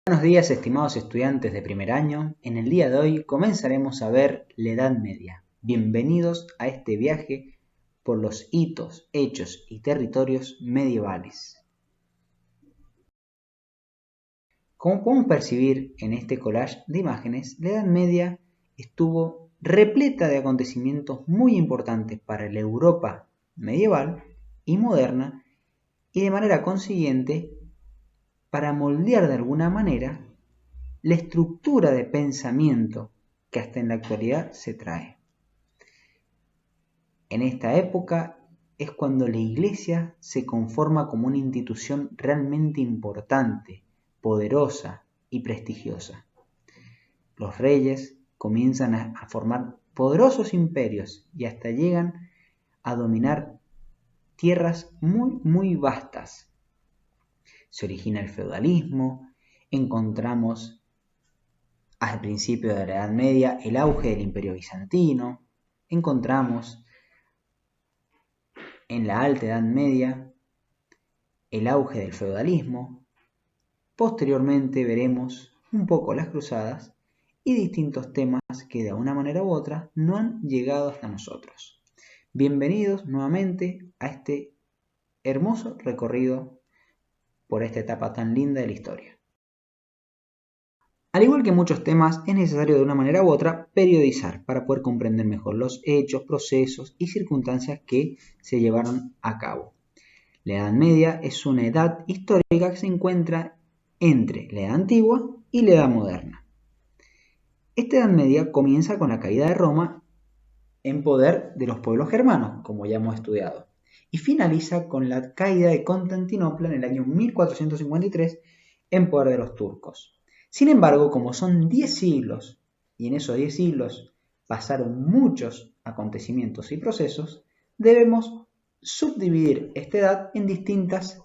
Buenos días, estimados estudiantes de primer año. En el día de hoy comenzaremos a ver la Edad Media. Bienvenidos a este viaje por los hitos, hechos y territorios medievales. Como podemos percibir en este collage de imágenes, la Edad Media estuvo repleta de acontecimientos muy importantes para la Europa medieval y moderna y de manera consiguiente para moldear de alguna manera la estructura de pensamiento que hasta en la actualidad se trae. En esta época es cuando la Iglesia se conforma como una institución realmente importante, poderosa y prestigiosa. Los reyes comienzan a formar poderosos imperios y hasta llegan a dominar tierras muy vastas. Se origina el feudalismo, encontramos al principio de la Edad Media el auge del Imperio Bizantino, encontramos en la Alta Edad Media el auge del feudalismo, posteriormente veremos un poco las cruzadas y distintos temas que de una manera u otra no han llegado hasta nosotros. Bienvenidos nuevamente a este hermoso recorrido por esta etapa tan linda de la historia. Al igual que muchos temas, es necesario de una manera u otra periodizar para poder comprender mejor los hechos, procesos y circunstancias que se llevaron a cabo. La Edad Media es una edad histórica que se encuentra entre la Edad Antigua y la Edad Moderna. Esta Edad Media comienza con la caída de Roma en poder de los pueblos germanos, como ya hemos estudiado, y finaliza con la caída de Constantinopla en el año 1453 en poder de los turcos. Sin embargo, como son 10 siglos, y en esos 10 siglos pasaron muchos acontecimientos y procesos, debemos subdividir esta edad en distintas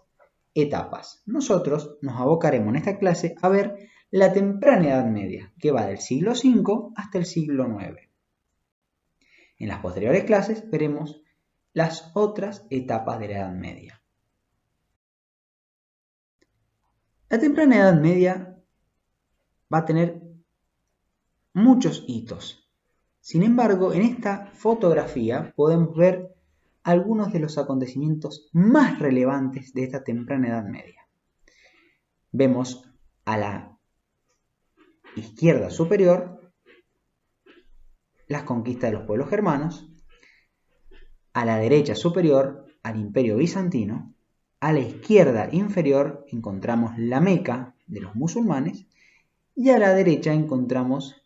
etapas. Nosotros nos abocaremos en esta clase a ver la temprana Edad Media, que va del siglo V hasta el siglo IX. En las posteriores clases veremos las otras etapas de la Edad Media. La temprana Edad Media va a tener muchos hitos. Sin embargo, en esta fotografía podemos ver algunos de los acontecimientos más relevantes de esta temprana Edad Media. Vemos a la izquierda superior las conquistas de los pueblos germanos, a la derecha superior al Imperio Bizantino, a la izquierda inferior encontramos la Meca de los musulmanes y a la derecha encontramos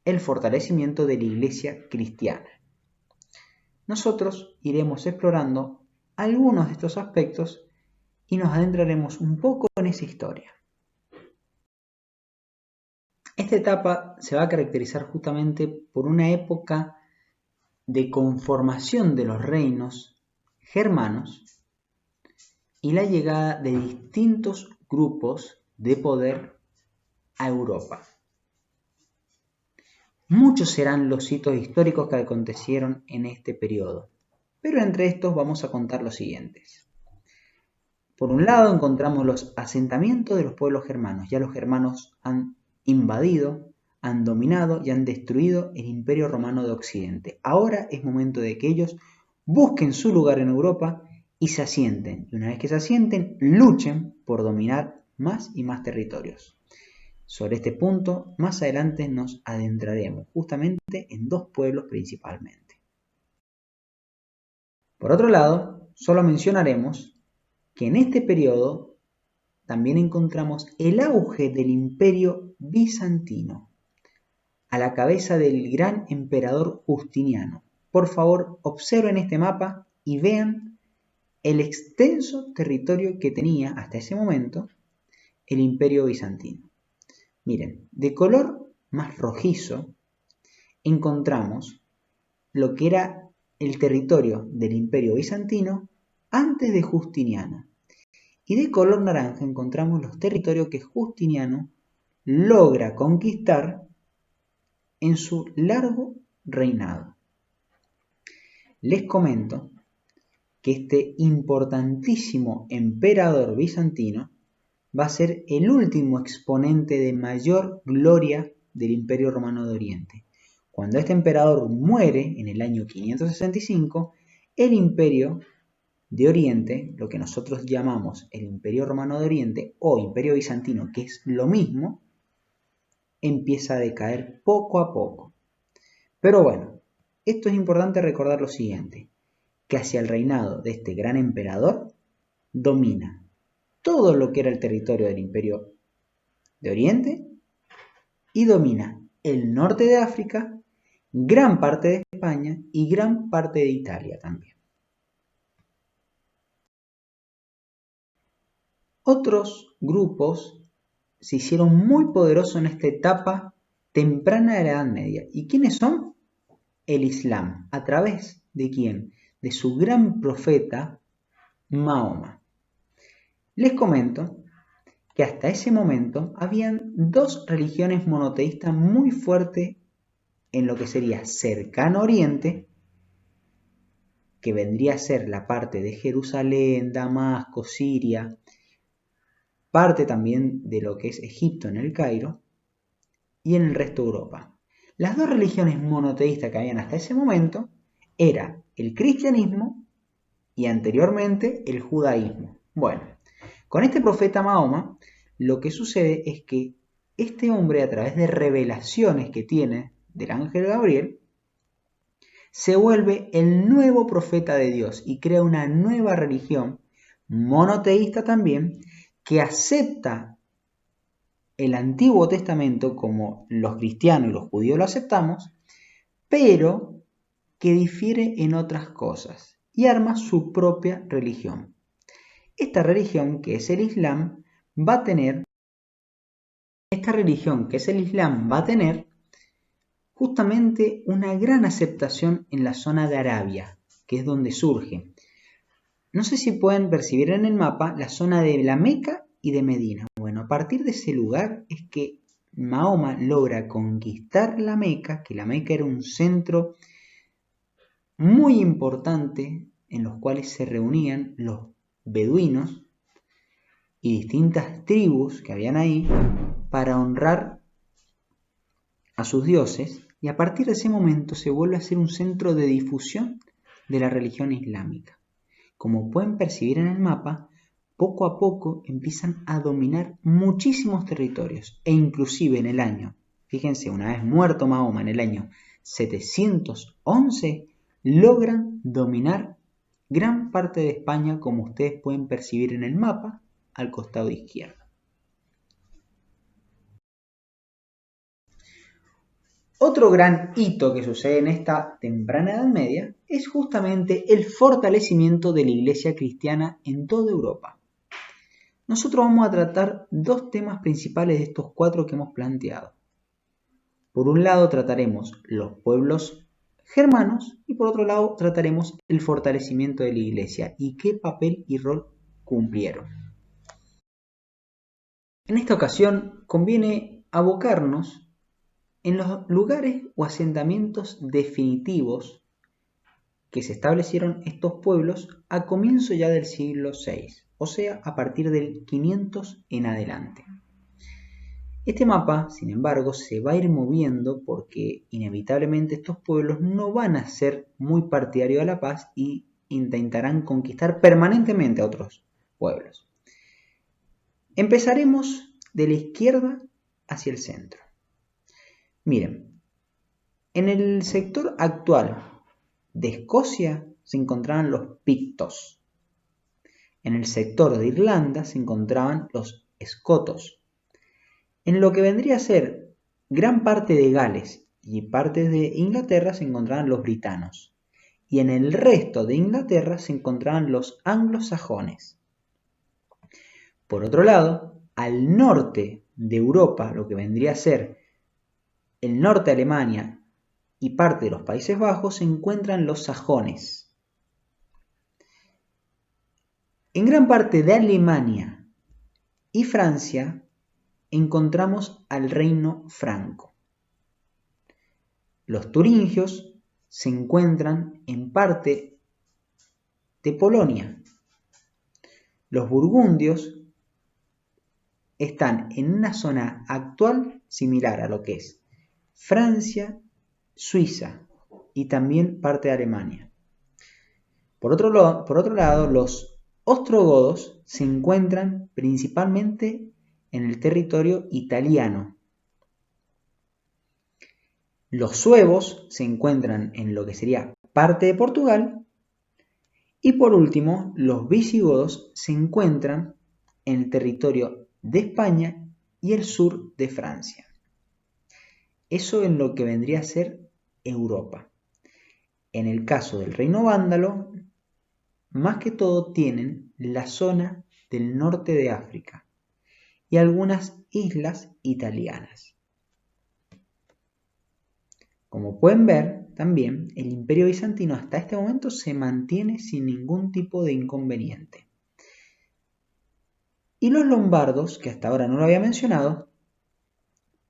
el fortalecimiento de la Iglesia cristiana. Nosotros iremos explorando algunos de estos aspectos y nos adentraremos un poco en esa historia. Esta etapa se va a caracterizar justamente por una época de conformación de los reinos germanos y la llegada de distintos grupos de poder a Europa. Muchos serán los hitos históricos que acontecieron en este periodo, pero entre estos vamos a contar los siguientes. Por un lado encontramos los asentamientos de los pueblos germanos. Ya los germanos han invadido, han dominado y han destruido el Imperio Romano de Occidente. Ahora es momento de que ellos busquen su lugar en Europa y se asienten. Y una vez que se asienten, luchen por dominar más y más territorios. Sobre este punto, más adelante nos adentraremos justamente en dos pueblos principalmente. Por otro lado, solo mencionaremos que en este periodo también encontramos el auge del Imperio Bizantino, a la cabeza del gran emperador Justiniano. Por favor, observen este mapa y vean el extenso territorio que tenía hasta ese momento el Imperio Bizantino. Miren, de color más rojizo encontramos lo que era el territorio del Imperio Bizantino antes de Justiniano. Y de color naranja encontramos los territorios que Justiniano logra conquistar en su largo reinado. Les comento que este importantísimo emperador bizantino va a ser el último exponente de mayor gloria del Imperio Romano de Oriente. Cuando este emperador muere en el año 565, el Imperio de Oriente, lo que nosotros llamamos el Imperio Romano de Oriente o Imperio Bizantino, que es lo mismo, empieza a decaer poco a poco. Pero bueno, esto es importante recordar lo siguiente, que hacia el reinado de este gran emperador domina todo lo que era el territorio del Imperio de Oriente y domina el norte de África, gran parte de España y gran parte de Italia también. Otros grupos se hicieron muy poderosos en esta etapa temprana de la Edad Media. ¿Y quiénes son? El Islam. ¿A través de quién? De su gran profeta Mahoma. Les comento que hasta ese momento habían dos religiones monoteístas muy fuertes en lo que sería cercano Oriente, que vendría a ser la parte de Jerusalén, Damasco, Siria, parte también de lo que es Egipto en el Cairo, y en el resto de Europa. Las dos religiones monoteístas que habían hasta ese momento era el cristianismo y anteriormente el judaísmo. Bueno, con este profeta Mahoma, lo que sucede es que este hombre, a través de revelaciones que tiene del ángel Gabriel, se vuelve el nuevo profeta de Dios y crea una nueva religión monoteísta también, que acepta el Antiguo Testamento como los cristianos y los judíos lo aceptamos, pero que difiere en otras cosas y arma su propia religión. Esta religión, que es el Islam, va a tener justamente una gran aceptación en la zona de Arabia, que es donde surge. No sé si pueden percibir en el mapa la zona de la Meca y de Medina. Bueno, a partir de ese lugar es que Mahoma logra conquistar la Meca, que la Meca era un centro muy importante en los cuales se reunían los beduinos y distintas tribus que habían ahí para honrar a sus dioses, y a partir de ese momento se vuelve a ser un centro de difusión de la religión islámica. Como pueden percibir en el mapa, poco a poco empiezan a dominar muchísimos territorios, e inclusive en el año, fíjense, una vez muerto Mahoma en el año 711, logran dominar gran parte de España, como ustedes pueden percibir en el mapa al costado izquierdo. Otro gran hito que sucede en esta temprana Edad Media es justamente el fortalecimiento de la Iglesia cristiana en toda Europa. Nosotros vamos a tratar dos temas principales de estos cuatro que hemos planteado. Por un lado trataremos los pueblos germanos y por otro lado trataremos el fortalecimiento de la Iglesia y qué papel y rol cumplieron. En esta ocasión conviene abocarnos en los lugares o asentamientos definitivos que se establecieron estos pueblos a comienzo ya del siglo VI, o sea, a partir del 500 en adelante. Este mapa, sin embargo, se va a ir moviendo porque inevitablemente estos pueblos no van a ser muy partidarios de la paz y intentarán conquistar permanentemente a otros pueblos. Empezaremos de la izquierda hacia el centro. Miren, en el sector actual de Escocia se encontraban los pictos. En el sector de Irlanda se encontraban los escotos. En lo que vendría a ser gran parte de Gales y partes de Inglaterra se encontraban los britanos. Y en el resto de Inglaterra se encontraban los anglosajones. Por otro lado, al norte de Europa, lo que vendría a ser el norte de Alemania y parte de los Países Bajos, se encuentran los sajones. En gran parte de Alemania y Francia encontramos al reino franco. Los turingios se encuentran en parte de Polonia. Los burgundios están en una zona actual similar a lo que es Francia, Suiza y también parte de Alemania. Por otro lado, los ostrogodos se encuentran principalmente en el territorio italiano. Los suevos se encuentran en lo que sería parte de Portugal. Y por último, los visigodos se encuentran en el territorio de España y el sur de Francia. Eso en lo que vendría a ser Europa. En el caso del reino vándalo, más que todo tienen la zona del norte de África y algunas islas italianas. Como pueden ver, también el Imperio Bizantino hasta este momento se mantiene sin ningún tipo de inconveniente. Y los lombardos, que hasta ahora no lo había mencionado,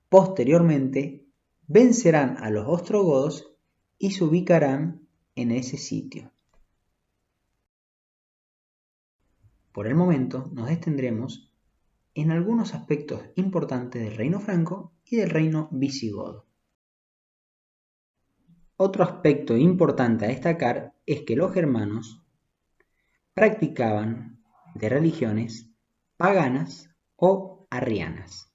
posteriormente vencerán a los ostrogodos y se ubicarán en ese sitio. Por el momento nos detendremos en algunos aspectos importantes del reino franco y del reino visigodo. Otro aspecto importante a destacar es que los germanos practicaban de religiones paganas o arrianas.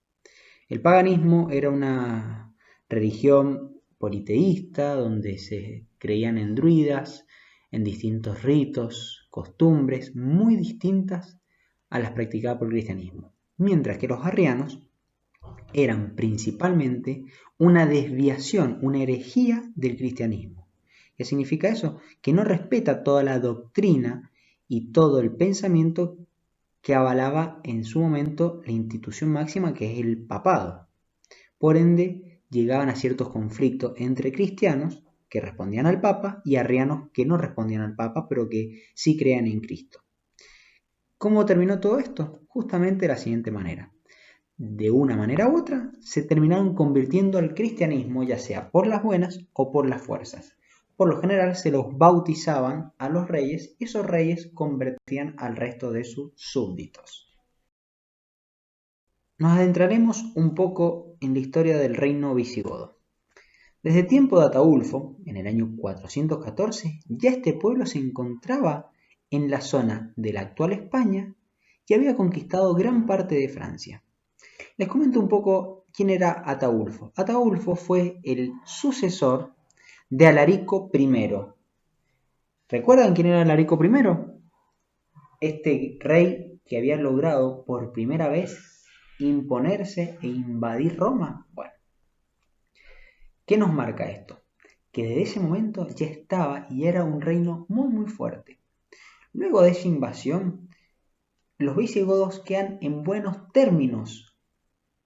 El paganismo era una religión politeísta donde se creían en druidas, en distintos ritos, costumbres muy distintas a las practicadas por el cristianismo, mientras que los arrianos eran principalmente una desviación, una herejía del cristianismo. ¿Qué significa eso? Que no respeta toda la doctrina y todo el pensamiento que avalaba en su momento la institución máxima que es el papado. Por ende, llegaban a ciertos conflictos entre cristianos que respondían al Papa y arrianos que no respondían al Papa, pero que sí creían en Cristo. ¿Cómo terminó todo esto? Justamente de la siguiente manera. De una manera u otra, se terminaron convirtiendo al cristianismo, ya sea por las buenas o por las fuerzas. Por lo general se los bautizaban a los reyes y esos reyes convertían al resto de sus súbditos. Nos adentraremos un poco en la historia del reino visigodo. Desde tiempo de Ataulfo, en el año 414, ya este pueblo se encontraba en la zona de la actual España y había conquistado gran parte de Francia. Les comento un poco quién era Ataulfo. Ataulfo fue el sucesor de Alarico I. ¿Recuerdan quién era Alarico I? Este rey que había logrado por primera vez imponerse e invadir Roma. Bueno, ¿qué nos marca esto? Que desde ese momento ya estaba y era un reino muy fuerte. Luego de esa invasión, los visigodos quedan en buenos términos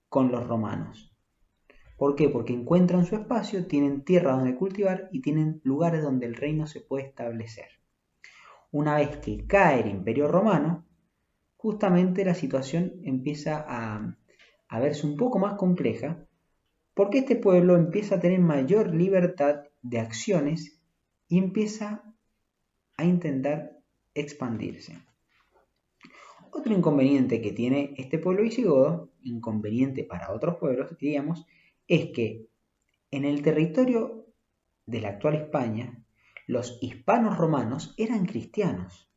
con los romanos. ¿Por qué? Porque encuentran su espacio, tienen tierra donde cultivar y tienen lugares donde el reino se puede establecer. Una vez que cae el Imperio Romano, justamente la situación empieza a verse un poco más compleja, porque este pueblo empieza a tener mayor libertad de acciones y empieza a intentar expandirse. Otro inconveniente que tiene este pueblo visigodo, inconveniente para otros pueblos, diríamos, es que en el territorio de la actual España, los hispanos romanos eran cristianos,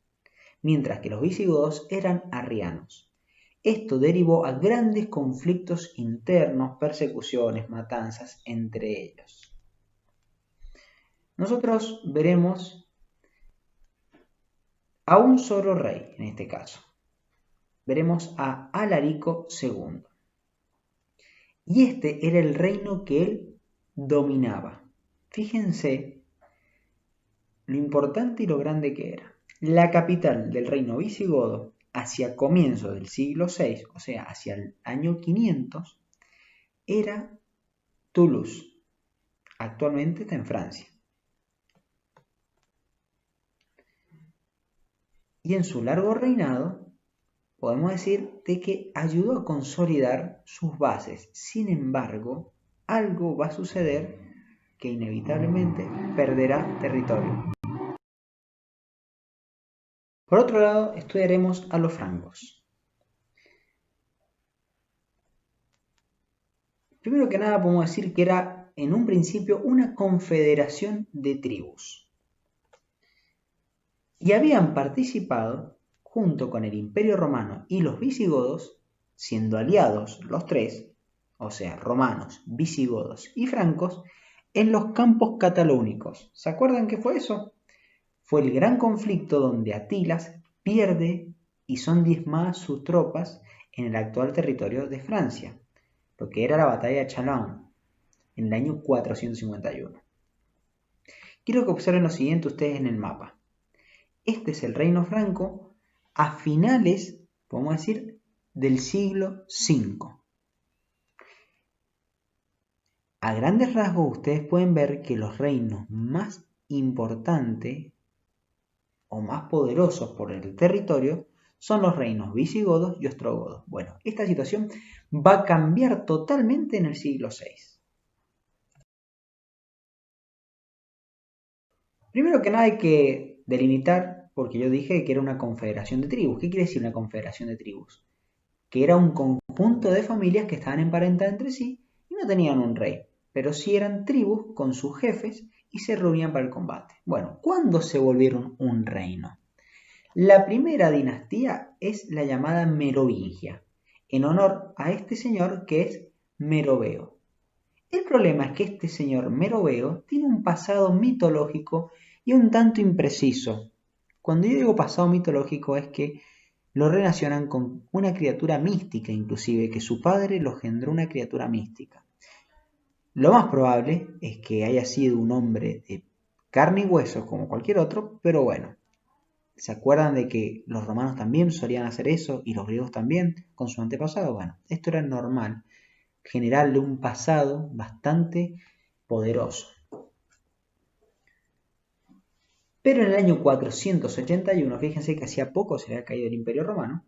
mientras que los visigodos eran arrianos. Esto derivó a grandes conflictos internos, persecuciones, matanzas entre ellos. Nosotros veremos a un solo rey en este caso. Veremos a Alarico II. Y este era el reino que él dominaba. Fíjense lo importante y lo grande que era. La capital del reino visigodo, hacia comienzos del siglo VI, o sea, hacia el año 500, era Toulouse. Actualmente está en Francia. Y en su largo reinado, podemos decir de que ayudó a consolidar sus bases. Sin embargo, algo va a suceder que inevitablemente perderá territorio. Por otro lado, estudiaremos a los francos. Primero que nada podemos decir que era en un principio una confederación de tribus. Y habían participado, junto con el Imperio Romano y los visigodos, siendo aliados los tres, o sea, romanos, visigodos y francos, en los campos catalónicos. ¿Se acuerdan qué fue eso? Fue el gran conflicto donde Atilas pierde y son diezmadas sus tropas en el actual territorio de Francia, lo que era la batalla de Chalon, en el año 451. Quiero que observen lo siguiente ustedes en el mapa. Este es el reino franco a finales, podemos decir, del siglo V. A grandes rasgos ustedes pueden ver que los reinos más importantes o más poderosos por el territorio son los reinos visigodos y ostrogodos. Bueno, esta situación va a cambiar totalmente en el siglo VI. Primero que nada hay que delimitar, porque yo dije que era una confederación de tribus. ¿Qué quiere decir una confederación de tribus? Que era un conjunto de familias que estaban emparentadas entre sí y no tenían un rey, pero sí eran tribus con sus jefes y se reunían para el combate. Bueno, ¿cuándo se volvieron un reino? La primera dinastía es la llamada Merovingia, en honor a este señor que es Meroveo. El problema es que este señor Meroveo tiene un pasado mitológico y un tanto impreciso. Cuando yo digo pasado mitológico es que lo relacionan con una criatura mística, inclusive, que su padre lo engendró una criatura mística. Lo más probable es que haya sido un hombre de carne y hueso como cualquier otro, pero bueno, ¿se acuerdan de que los romanos también solían hacer eso y los griegos también con su antepasado? Bueno, esto era normal, generarle un pasado bastante poderoso. Pero en el año 481, fíjense que hacía poco se le había caído el Imperio Romano,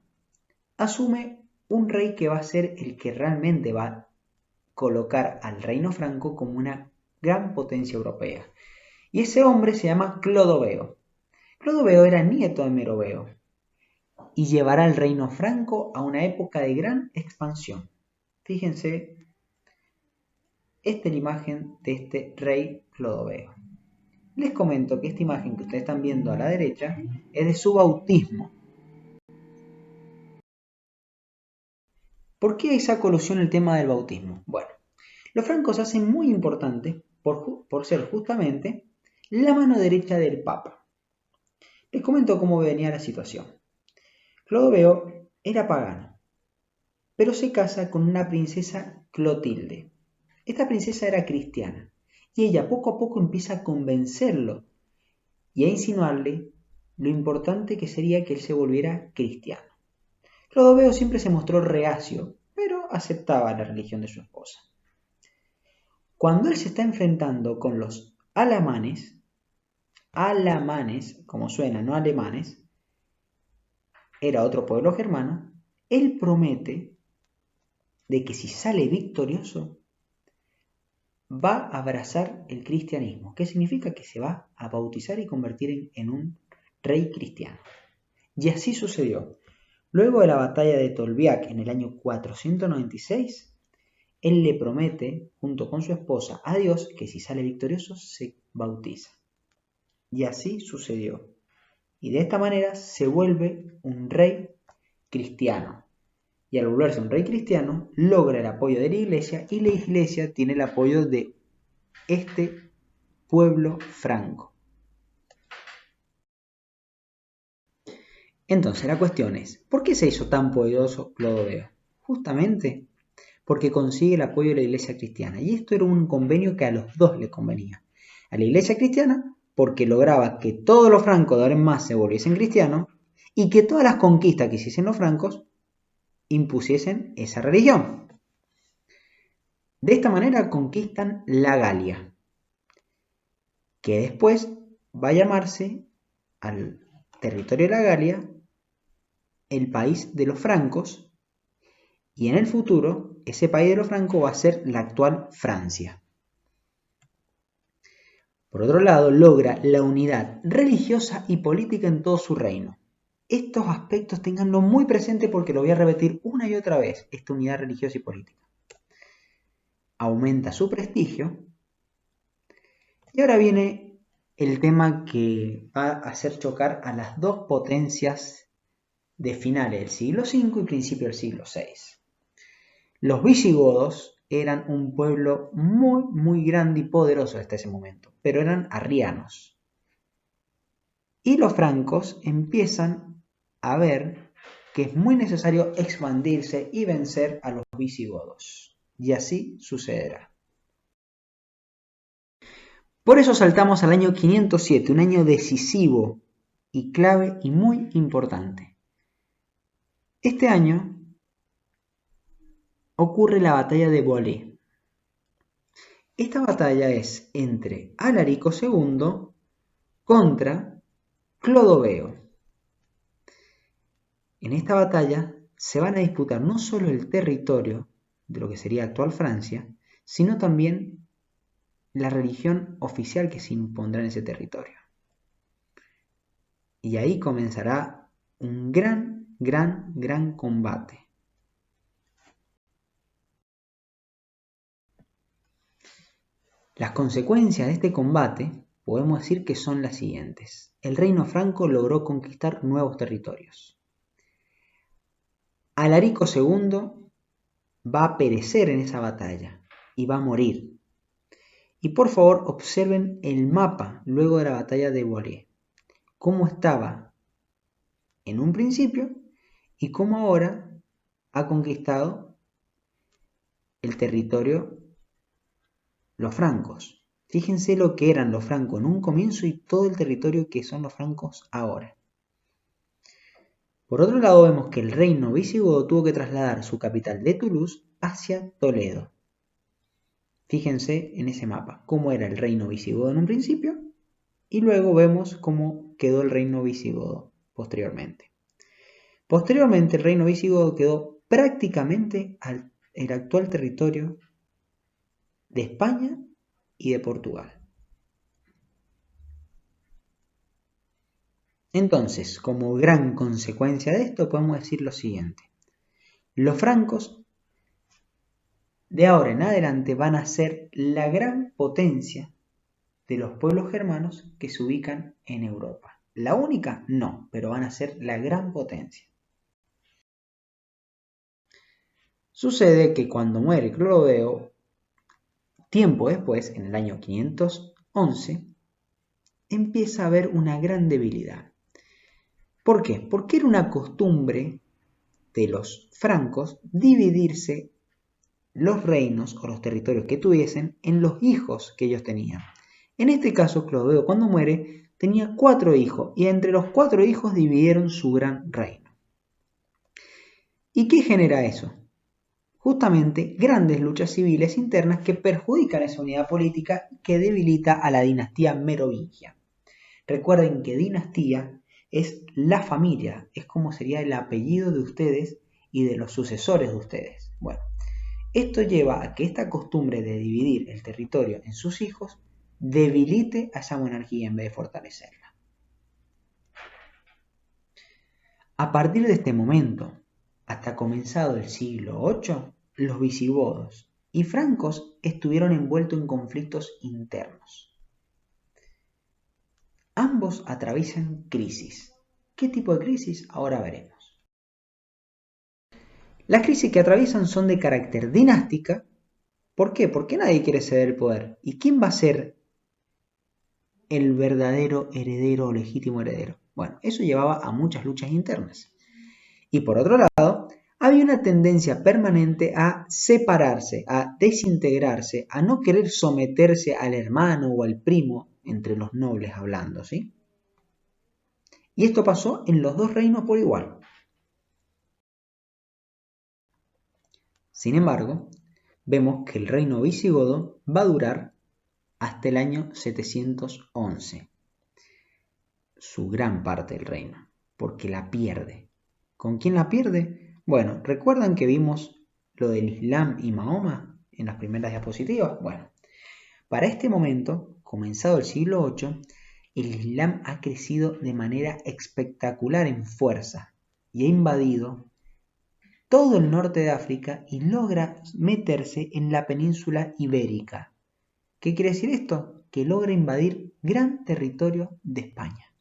asume un rey que va a ser el que realmente va a colocar al reino franco como una gran potencia europea. Y ese hombre se llama Clodoveo. Clodoveo era nieto de Meroveo y llevará al reino franco a una época de gran expansión. Fíjense, esta es la imagen de este rey Clodoveo. Les comento que esta imagen que ustedes están viendo a la derecha es de su bautismo. ¿Por qué saco alusión el tema del bautismo? Bueno, los francos se hacen muy importantes por ser justamente la mano derecha del Papa. Les comento cómo venía la situación. Clodoveo era pagano, pero se casa con una princesa Clotilde. Esta princesa era cristiana y ella poco a poco empieza a convencerlo y a insinuarle lo importante que sería que él se volviera cristiano. Clodoveo siempre se mostró reacio, pero aceptaba la religión de su esposa. Cuando él se está enfrentando con los alamanes, como suena, no alemanes, era otro pueblo germano, él promete de que si sale victorioso, va a abrazar el cristianismo. ¿Qué significa? Que se va a bautizar y convertir en un rey cristiano. Y así sucedió. Luego de la batalla de Tolbiac en el año 496, él le promete, junto con su esposa, a Dios que si sale victorioso se bautiza. Y así sucedió. Y de esta manera se vuelve un rey cristiano. Y al volverse un rey cristiano, logra el apoyo de la iglesia y la iglesia tiene el apoyo de este pueblo franco. Entonces la cuestión es, ¿por qué se hizo tan poderoso Clodoveo? Justamente porque consigue el apoyo de la iglesia cristiana. Y esto era un convenio que a los dos les convenía. A la iglesia cristiana porque lograba que todos los francos de ahora en más se volviesen cristianos y que todas las conquistas que hiciesen los francos impusiesen esa religión. De esta manera conquistan la Galia, que después va a llamarse al territorio de la Galia el país de los francos, y en el futuro ese país de los francos va a ser la actual Francia. Por otro lado, logra la unidad religiosa y política en todo su reino. Estos aspectos tenganlo muy presente porque lo voy a repetir una y otra vez, esta unidad religiosa y política. aumenta su prestigio. Y ahora viene el tema que va a hacer chocar a las dos potencias de finales del siglo V y principio del siglo VI. Los visigodos eran un pueblo muy grande y poderoso hasta ese momento, pero eran arrianos. Y los francos empiezan a ver que es muy necesario expandirse y vencer a los visigodos. Y así sucederá. Por eso saltamos al año 507, un año decisivo y clave y muy importante. Este año ocurre la batalla de Boalé. Esta batalla es entre Alarico II contra Clodoveo. En esta batalla se van a disputar no solo el territorio de lo que sería actual Francia, sino también la religión oficial que se impondrá en ese territorio. Y ahí comenzará un gran combate. Las consecuencias de este combate podemos decir que son las siguientes. El reino franco logró conquistar nuevos territorios. Alarico II va a perecer en esa batalla y va a morir. Y por favor observen el mapa luego de la batalla de Boalé. Cómo estaba en un principio y cómo ahora ha conquistado el territorio los francos. Fíjense lo que eran los francos en un comienzo y todo el territorio que son los francos ahora. Por otro lado vemos que el reino visigodo tuvo que trasladar su capital de Toulouse hacia Toledo. Fíjense en ese mapa cómo era el reino visigodo en un principio y luego vemos cómo quedó el reino visigodo posteriormente. Posteriormente el reino visigodo quedó prácticamente el actual territorio de España y de Portugal. Entonces, como gran consecuencia de esto, podemos decir lo siguiente. Los francos de ahora en adelante van a ser la gran potencia de los pueblos germanos que se ubican en Europa. ¿La única? No, pero van a ser la gran potencia. Sucede que cuando muere Clodoveo, tiempo después, en el año 511, empieza a haber una gran debilidad. ¿Por qué? Porque era una costumbre de los francos dividirse los reinos o los territorios que tuviesen en los hijos que ellos tenían. En este caso, Clodoveo cuando muere tenía 4 hijos y entre los 4 hijos dividieron su gran reino. ¿Y qué genera eso? Justamente grandes luchas civiles internas que perjudican esa unidad política y que debilita a la dinastía merovingia. Recuerden que dinastía es la familia, es como sería el apellido de ustedes y de los sucesores de ustedes. Bueno, esto lleva a que esta costumbre de dividir el territorio en sus hijos debilite a esa monarquía en vez de fortalecerla. A partir de este momento, hasta comenzado el siglo VIII, los visigodos y francos estuvieron envueltos en conflictos internos. Ambos atraviesan crisis. ¿Qué tipo de crisis? Ahora veremos. Las crisis que atraviesan son de carácter dinástica. ¿Por qué? Porque nadie quiere ceder el poder. ¿Y quién va a ser el verdadero heredero o legítimo heredero? Bueno, eso llevaba a muchas luchas internas. Y por otro lado, había una tendencia permanente a separarse, a desintegrarse, a no querer someterse al hermano o al primo, entre los nobles hablando, ¿sí? Y esto pasó en los dos reinos por igual. Sin embargo, vemos que el reino visigodo va a durar hasta el año 711, su gran parte del reino, porque la pierde. ¿Con quién la pierde? Bueno, ¿recuerdan que vimos lo del Islam y Mahoma en las primeras diapositivas? Bueno, para este momento, comenzado el siglo VIII, el Islam ha crecido de manera espectacular en fuerza y ha invadido todo el norte de África y logra meterse en la península ibérica. ¿Qué quiere decir esto? Que logra invadir gran territorio de España.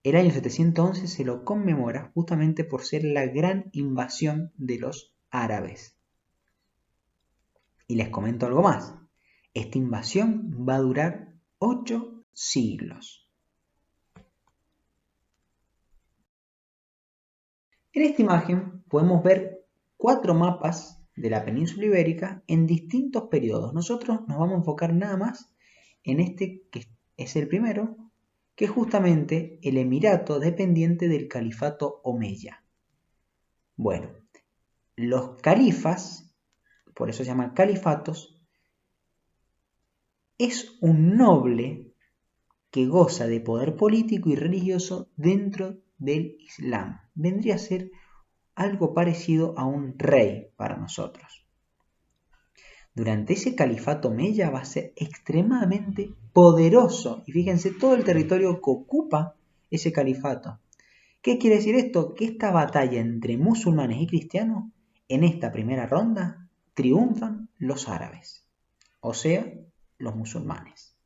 El año 711 se lo conmemora justamente por ser la gran invasión de los árabes. Y les comento algo más. Esta invasión va a durar 8 siglos. En esta imagen podemos ver 4 mapas de la península ibérica en distintos periodos. Nosotros nos vamos a enfocar nada más en este que es el primero, que es justamente el emirato dependiente del califato omeya. Bueno, los califas, por eso se llaman califatos, es un noble que goza de poder político y religioso dentro del Islam. Vendría a ser algo parecido a un rey para nosotros. Durante ese califato omeya va a ser extremadamente poderoso. Y fíjense todo el territorio que ocupa ese califato. ¿Qué quiere decir esto? Que esta batalla entre musulmanes y cristianos, en esta primera ronda, triunfan los árabes, o sea, los musulmanes.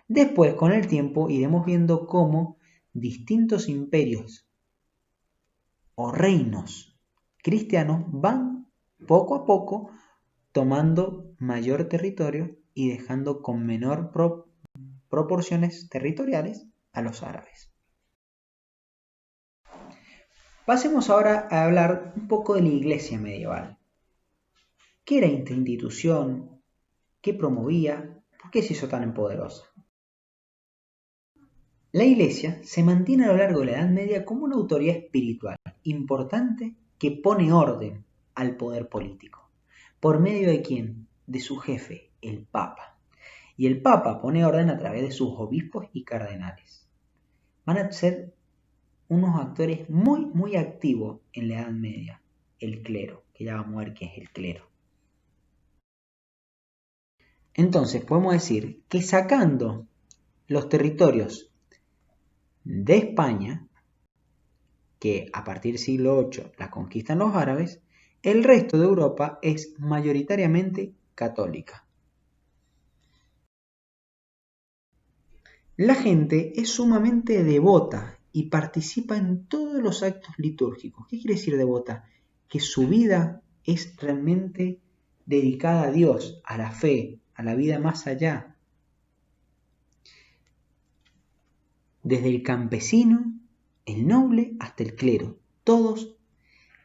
Después, con el tiempo, iremos viendo cómo distintos imperios o reinos cristianos van poco a poco tomando mayor territorio y dejando con menor proporciones territoriales a los árabes. Pasemos ahora a hablar un poco de la iglesia medieval. ¿Qué era esta institución? ¿Qué promovía? ¿Por qué se hizo tan poderosa? La iglesia se mantiene a lo largo de la Edad Media como una autoridad espiritual importante que pone orden al poder político. ¿Por medio de quién? De su jefe, el Papa. Y el Papa pone orden a través de sus obispos y cardenales. Van a ser unos actores muy activos en la Edad Media, el clero, que ya vamos a ver qué es el clero. Entonces podemos decir que sacando los territorios de España, que a partir del siglo VIII la conquistan los árabes, el resto de Europa es mayoritariamente católica. La gente es sumamente devota y participa en todos los actos litúrgicos. ¿Qué quiere decir devota? Que su vida es realmente dedicada a Dios, a la fe, a la vida más allá. Desde el campesino, el noble, hasta el clero, todos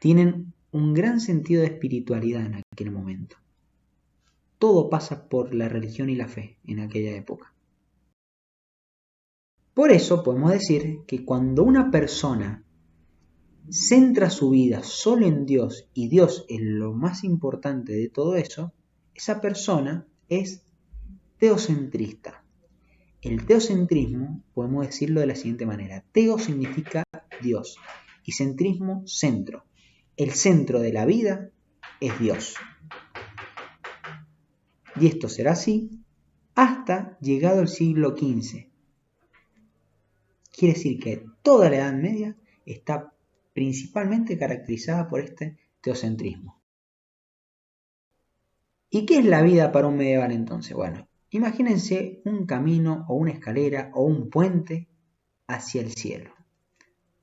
tienen un gran sentido de espiritualidad en aquel momento. Todo pasa por la religión y la fe en aquella época. Por eso podemos decir que cuando una persona centra su vida solo en Dios y Dios es lo más importante de todo eso, esa persona es teocentrista. El teocentrismo podemos decirlo de la siguiente manera. Teo significa Dios y centrismo, centro. El centro de la vida es Dios. Y esto será así hasta llegado el siglo XV. Quiere decir que toda la Edad Media está principalmente caracterizada por este teocentrismo. ¿Y qué es la vida para un medieval entonces? Bueno, imagínense un camino o una escalera o un puente hacia el cielo.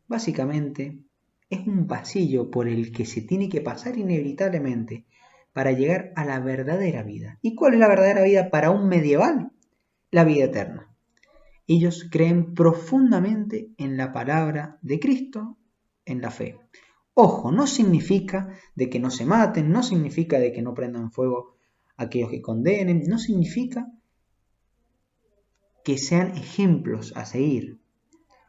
Básicamente es un pasillo por el que se tiene que pasar inevitablemente para llegar a la verdadera vida. ¿Y cuál es la verdadera vida para un medieval? La vida eterna. Ellos creen profundamente en la palabra de Cristo, en la fe. Ojo, no significa de que no se maten, no significa de que no prendan fuego a aquellos que condenen, no significa que sean ejemplos a seguir,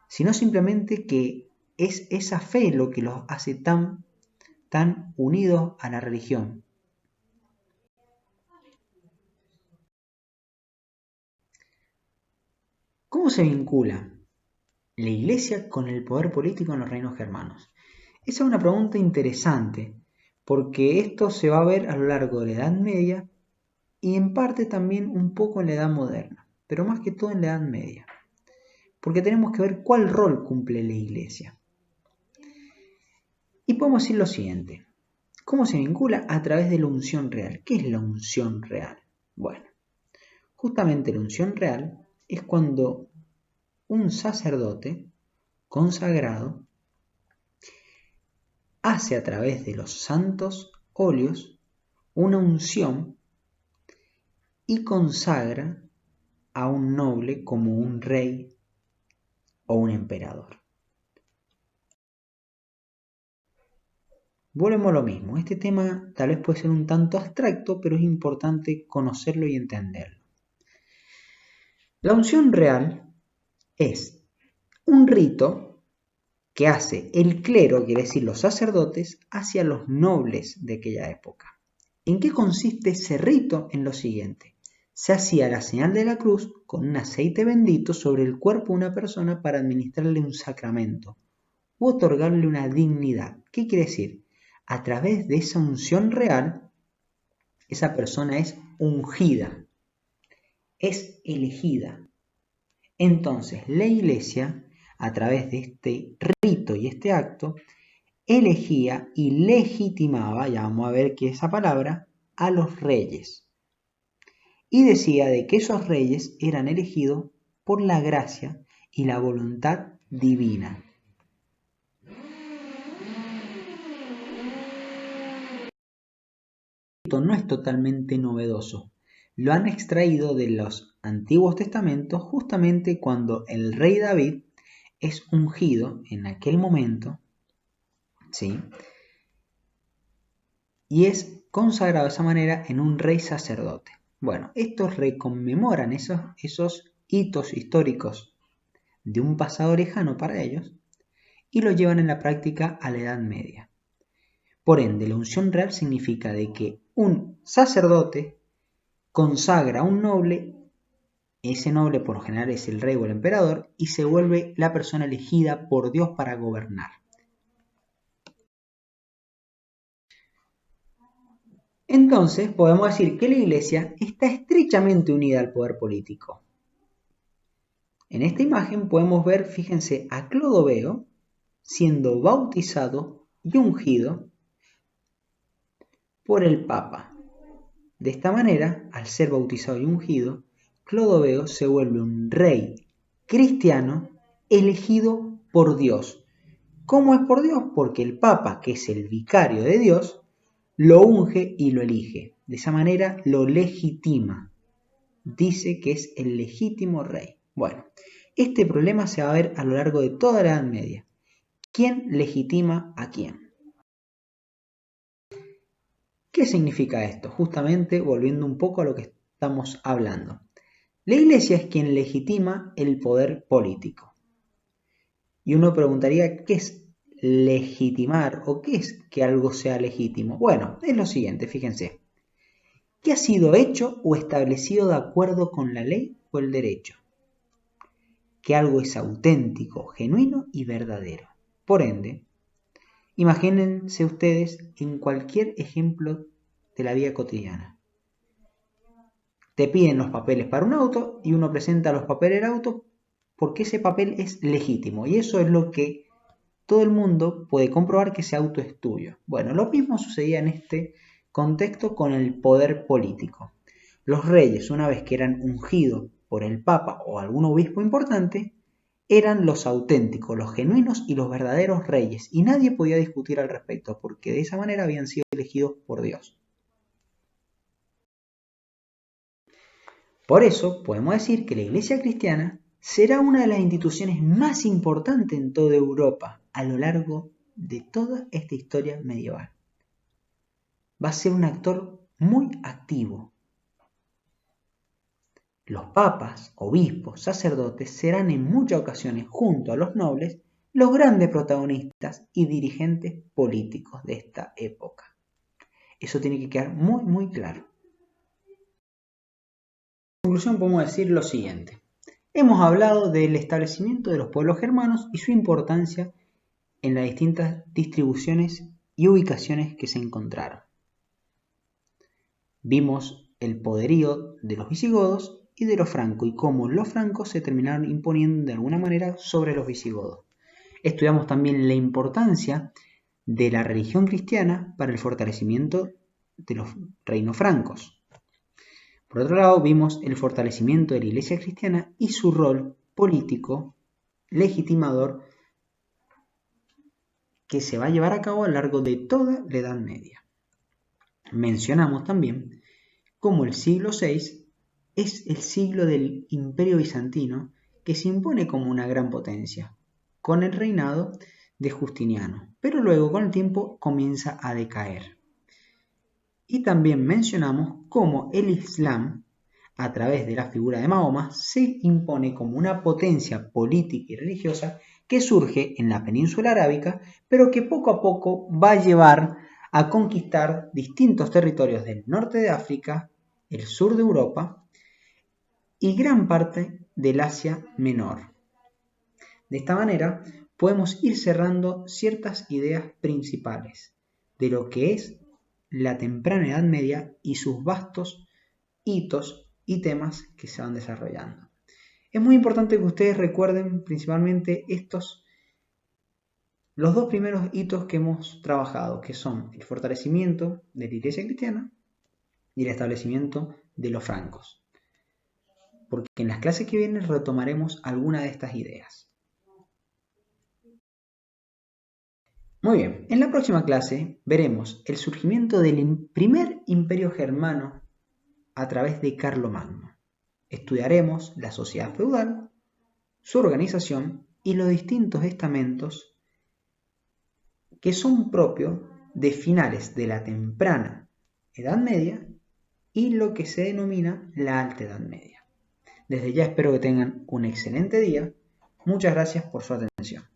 sino simplemente que es esa fe lo que los hace tan unidos a la religión. ¿Cómo se vincula la iglesia con el poder político en los reinos germanos? Esa es una pregunta interesante, porque esto se va a ver a lo largo de la Edad Media y en parte también un poco en la Edad Moderna, pero más que todo en la Edad Media, porque tenemos que ver cuál rol cumple la iglesia. Y podemos decir lo siguiente. ¿Cómo se vincula? A través de la unción real. ¿Qué es la unción real? Bueno, justamente la unción real es cuando un sacerdote consagrado hace a través de los santos óleos una unción y consagra a un noble como un rey o un emperador. Volvemos a lo mismo, este tema tal vez puede ser un tanto abstracto, pero es importante conocerlo y entenderlo. La unción real es un rito que hace el clero, quiere decir los sacerdotes, hacia los nobles de aquella época. ¿En qué consiste ese rito? En lo siguiente. Se hacía la señal de la cruz con un aceite bendito sobre el cuerpo de una persona para administrarle un sacramento u otorgarle una dignidad. ¿Qué quiere decir? A través de esa unción real, esa persona es ungida, es elegida. Entonces, la Iglesia, a través de este rito y este acto, elegía y legitimaba, ya vamos a ver qué es esa palabra, a los reyes. Y decía de que esos reyes eran elegidos por la gracia y la voluntad divina. Esto no es totalmente novedoso. Lo han extraído de los antiguos testamentos justamente cuando el rey David es ungido en aquel momento, ¿sí? Y es consagrado de esa manera en un rey sacerdote. Bueno, estos reconmemoran esos hitos históricos de un pasado lejano para ellos y lo llevan en la práctica a la Edad Media. Por ende, la unción real significa de que un sacerdote consagra a un noble, ese noble por lo general es el rey o el emperador, y se vuelve la persona elegida por Dios para gobernar. Entonces, podemos decir que la Iglesia está estrechamente unida al poder político. En esta imagen podemos ver, fíjense, a Clodoveo siendo bautizado y ungido por el Papa. De esta manera, al ser bautizado y ungido, Clodoveo se vuelve un rey cristiano elegido por Dios. ¿Cómo es por Dios? Porque el Papa, que es el vicario de Dios, lo unge y lo elige. De esa manera lo legitima. Dice que es el legítimo rey. Bueno, este problema se va a ver a lo largo de toda la Edad Media. ¿Quién legitima a quién? ¿Qué significa esto? Justamente volviendo un poco a lo que estamos hablando. La Iglesia es quien legitima el poder político. Y uno preguntaría, ¿qué es legitimar o qué es que algo sea legítimo? Bueno, es lo siguiente, fíjense. ¿Qué ha sido hecho o establecido de acuerdo con la ley o el derecho? Que algo es auténtico, genuino y verdadero. Por ende, imagínense ustedes en cualquier ejemplo de la vida cotidiana. Te piden los papeles para un auto y uno presenta los papeles del auto porque ese papel es legítimo y eso es lo que todo el mundo puede comprobar que ese auto es tuyo. Bueno, lo mismo sucedía en este contexto con el poder político. Los reyes, una vez que eran ungidos por el Papa o algún obispo importante, eran los auténticos, los genuinos y los verdaderos reyes, y nadie podía discutir al respecto, porque de esa manera habían sido elegidos por Dios. Por eso podemos decir que la Iglesia cristiana será una de las instituciones más importantes en toda Europa a lo largo de toda esta historia medieval. Va a ser un actor muy activo. Los papas, obispos, sacerdotes serán en muchas ocasiones, junto a los nobles, los grandes protagonistas y dirigentes políticos de esta época. Eso tiene que quedar muy, muy claro. En conclusión podemos decir lo siguiente. Hemos hablado del establecimiento de los pueblos germanos y su importancia en las distintas distribuciones y ubicaciones que se encontraron. Vimos el poderío de los visigodos y de los francos y cómo los francos se terminaron imponiendo de alguna manera sobre los visigodos. Estudiamos también la importancia de la religión cristiana para el fortalecimiento de los reinos francos. Por otro lado, vimos el fortalecimiento de la Iglesia cristiana y su rol político legitimador que se va a llevar a cabo a lo largo de toda la Edad Media. Mencionamos también cómo el siglo VI es el siglo del Imperio Bizantino que se impone como una gran potencia, con el reinado de Justiniano, pero luego con el tiempo comienza a decaer. Y también mencionamos cómo el Islam, a través de la figura de Mahoma, se impone como una potencia política y religiosa que surge en la península arábica, pero que poco a poco va a llevar a conquistar distintos territorios del norte de África, el sur de Europa y gran parte del Asia Menor. De esta manera, podemos ir cerrando ciertas ideas principales de lo que es la temprana Edad Media y sus vastos hitos y temas que se van desarrollando. Es muy importante que ustedes recuerden principalmente los dos primeros hitos que hemos trabajado, que son el fortalecimiento de la Iglesia cristiana y el establecimiento de los francos. Porque en las clases que vienen retomaremos alguna de estas ideas. Muy bien, en la próxima clase veremos el surgimiento del primer imperio germano a través de Carlomagno. Estudiaremos la sociedad feudal, su organización y los distintos estamentos que son propios de finales de la temprana Edad Media y lo que se denomina la Alta Edad Media. Desde ya espero que tengan un excelente día. Muchas gracias por su atención.